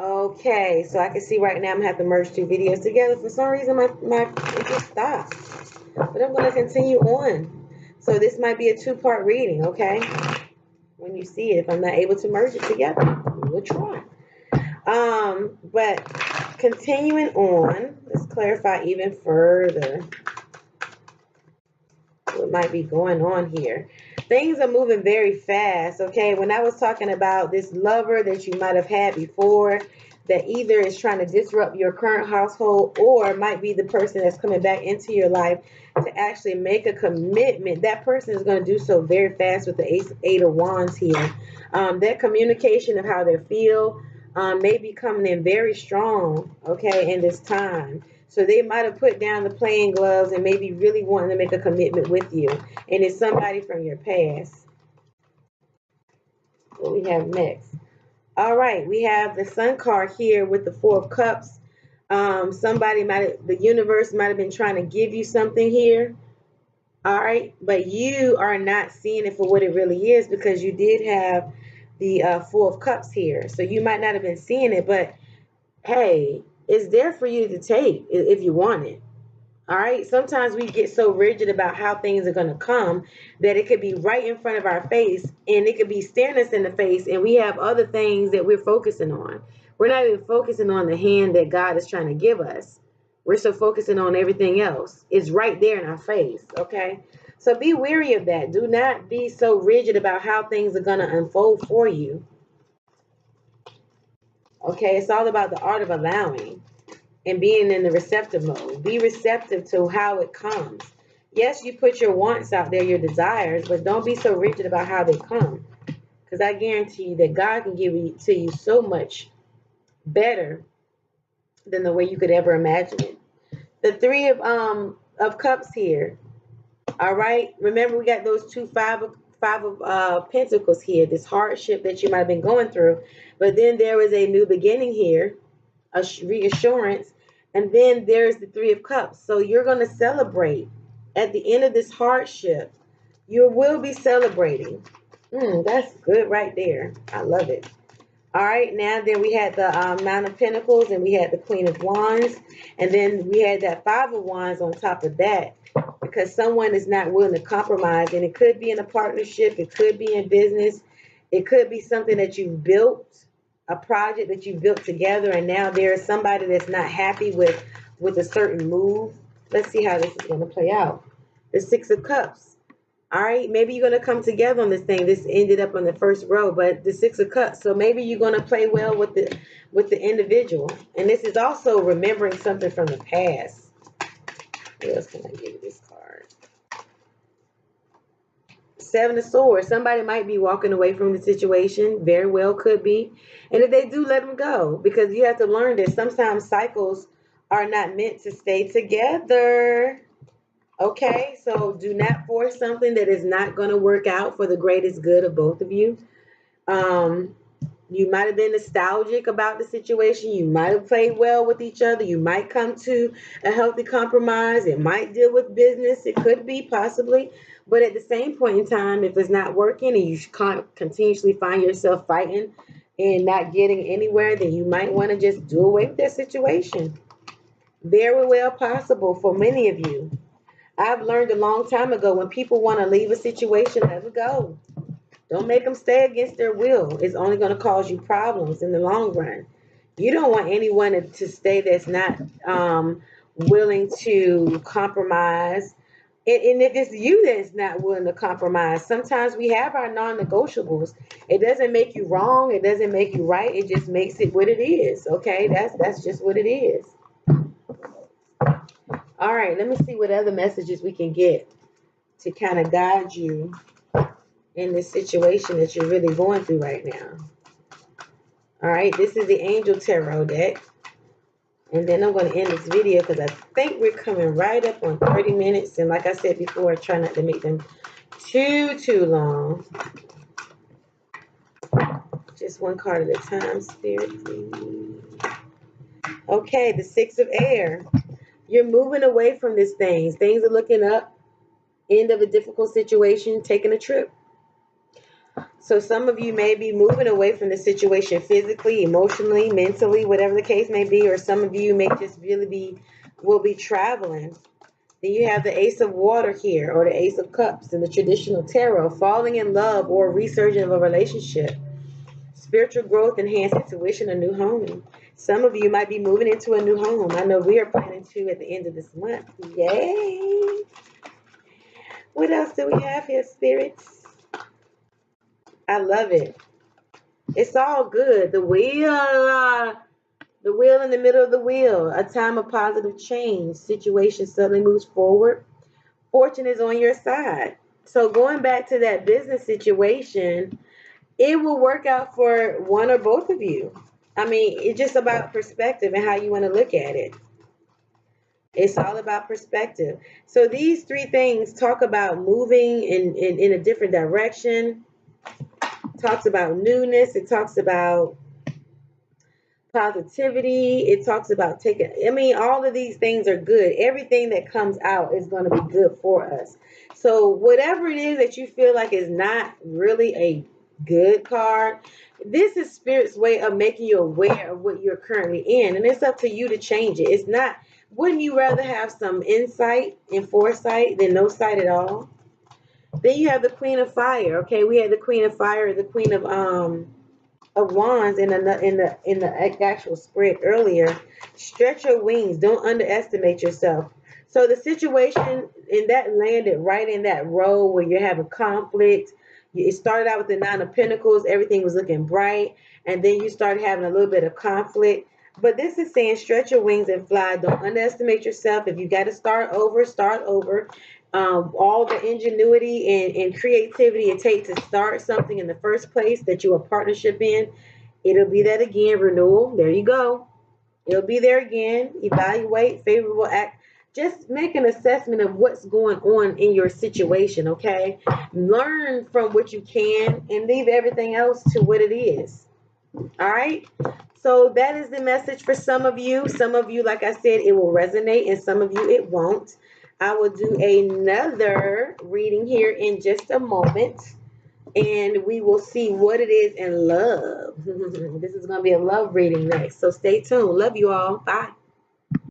Okay, so I can see right now I'm gonna have to merge two videos together. For some reason, it just stopped. But I'm gonna continue on. So this might be a two-part reading, okay? When you see it, if I'm not able to merge it together, we'll try. But continuing on, let's clarify even further what might be going on here. Things are moving very fast, okay? When I was talking about this lover that you might have had before, that either is trying to disrupt your current household or might be the person that's coming back into your life to actually make a commitment, that person is going to do so very fast with the Eight of Wands here. That communication of how they feel may be coming in very strong, okay, in this time. So they might have put down the playing gloves and maybe really wanting to make a commitment with you. And it's somebody from your past. What we have next? All right, we have the Sun card here with the Four of Cups. The universe might have been trying to give you something here. All right, but you are not seeing it for what it really is because you did have the Four of Cups here. So you might not have been seeing it, but hey, it's there for you to take if you want it. All right. Sometimes we get so rigid about how things are going to come that it could be right in front of our face and it could be staring us in the face. And we have other things that we're focusing on. We're not even focusing on the hand that God is trying to give us. We're so focusing on everything else. It's right there in our face. Okay. So be wary of that. Do not be so rigid about how things are going to unfold for you. Okay. It's all about the art of allowing and being in the receptive mode. Be receptive to how it comes. Yes, you put your wants out there, your desires, but don't be so rigid about how they come. Because I guarantee you that God can give it to you so much better than the way you could ever imagine it. The Three of Cups here. All right. Remember, we got those five of Pentacles here. This hardship that you might have been going through, but then there is a new beginning here, a reassurance. And then there's the Three of Cups. So you're going to celebrate at the end of this hardship. You will be celebrating. That's good right there. I love it. All right. Now then we had the Nine of Pentacles and we had the Queen of Wands. And then we had that Five of Wands on top of that because someone is not willing to compromise. And it could be in a partnership. It could be in business. It could be something that you've built, a project that you built together, and now there's somebody that's not happy with a certain move. Let's see how this is going to play out. The Six of Cups. All right, maybe you're going to come together on this thing. This ended up on the first row, but the Six of Cups. So maybe you're going to play well with the individual. And this is also remembering something from the past. What else can I give you this card? Seven of Swords. Somebody might be walking away from the situation. Very well could be. And if they do, let them go. Because you have to learn that sometimes cycles are not meant to stay together. Okay? So do not force something that is not going to work out for the greatest good of both of you. You might have been nostalgic about the situation. You might have played well with each other. You might come to a healthy compromise. It might deal with business. It could be possibly. But at the same point in time, if it's not working and you continuously find yourself fighting and not getting anywhere, then you might want to just do away with that situation. Very well possible for many of you. I've learned a long time ago when people want to leave a situation, let them go. Don't make them stay against their will. It's only going to cause you problems in the long run. You don't want anyone to stay that's not willing to compromise. And if it's you that's not willing to compromise, sometimes we have our non-negotiables. It doesn't make you wrong. It doesn't make you right. It just makes it what it is. Okay, that's just what it is. All right, let me see what other messages we can get to kind of guide you in this situation that you're really going through right now. All right, this is the Angel Tarot deck. And then I'm going to end this video because I think we're coming right up on 30 minutes. And like I said before, I try not to make them too long. Just one card at a time, Spirit, please. Okay, the Six of Air. You're moving away from these things. Things are looking up. End of a difficult situation, taking a trip. So some of you may be moving away from the situation physically, emotionally, mentally, whatever the case may be, or some of you may just really will be traveling. Then you have the Ace of Water here, or the Ace of Cups in the traditional tarot, falling in love or resurging of a relationship. Spiritual growth, enhanced intuition, a new home. Some of you might be moving into a new home. I know we are planning to at the end of this month. Yay! What else do we have here, spirits? I love it. It's all good. The wheel in the middle of the wheel. A time of positive change. Situation suddenly moves forward. Fortune is on your side. So going back to that business situation, it will work out for one or both of you. I mean, it's just about perspective and how you want to look at it. It's all about perspective. So these three things talk about moving in a different direction. Talks about newness. It talks about positivity. It talks about taking, I mean, all of these things are good. Everything that comes out is going to be good for us. So whatever it is that you feel like is not really a good card, this is Spirit's way of making you aware of what you're currently in. And it's up to you to change it. It's not, wouldn't you rather have some insight and foresight than no sight at all? Then you have the Queen of Fire. Okay, we had the Queen of Fire, the Queen of Wands in the actual spread earlier. Stretch your wings. Don't underestimate yourself. So the situation in that landed right in that row where you're having conflict. It started out with the Nine of Pentacles. Everything was looking bright, and then you started having a little bit of conflict. But this is saying stretch your wings and fly. Don't underestimate yourself. If you got to start over, start over. All the ingenuity and creativity it takes to start something in the first place that you're a partnership in, it'll be that again. Renewal. There you go. It'll be there again. Evaluate, favorable act. Just make an assessment of what's going on in your situation, okay? Learn from what you can and leave everything else to what it is. All right? So that is the message for some of you. Some of you, like I said, it will resonate, and some of you it won't. I will do another reading here in just a moment, and we will see what it is in love. This is going to be a love reading next. So stay tuned. Love you all. Bye.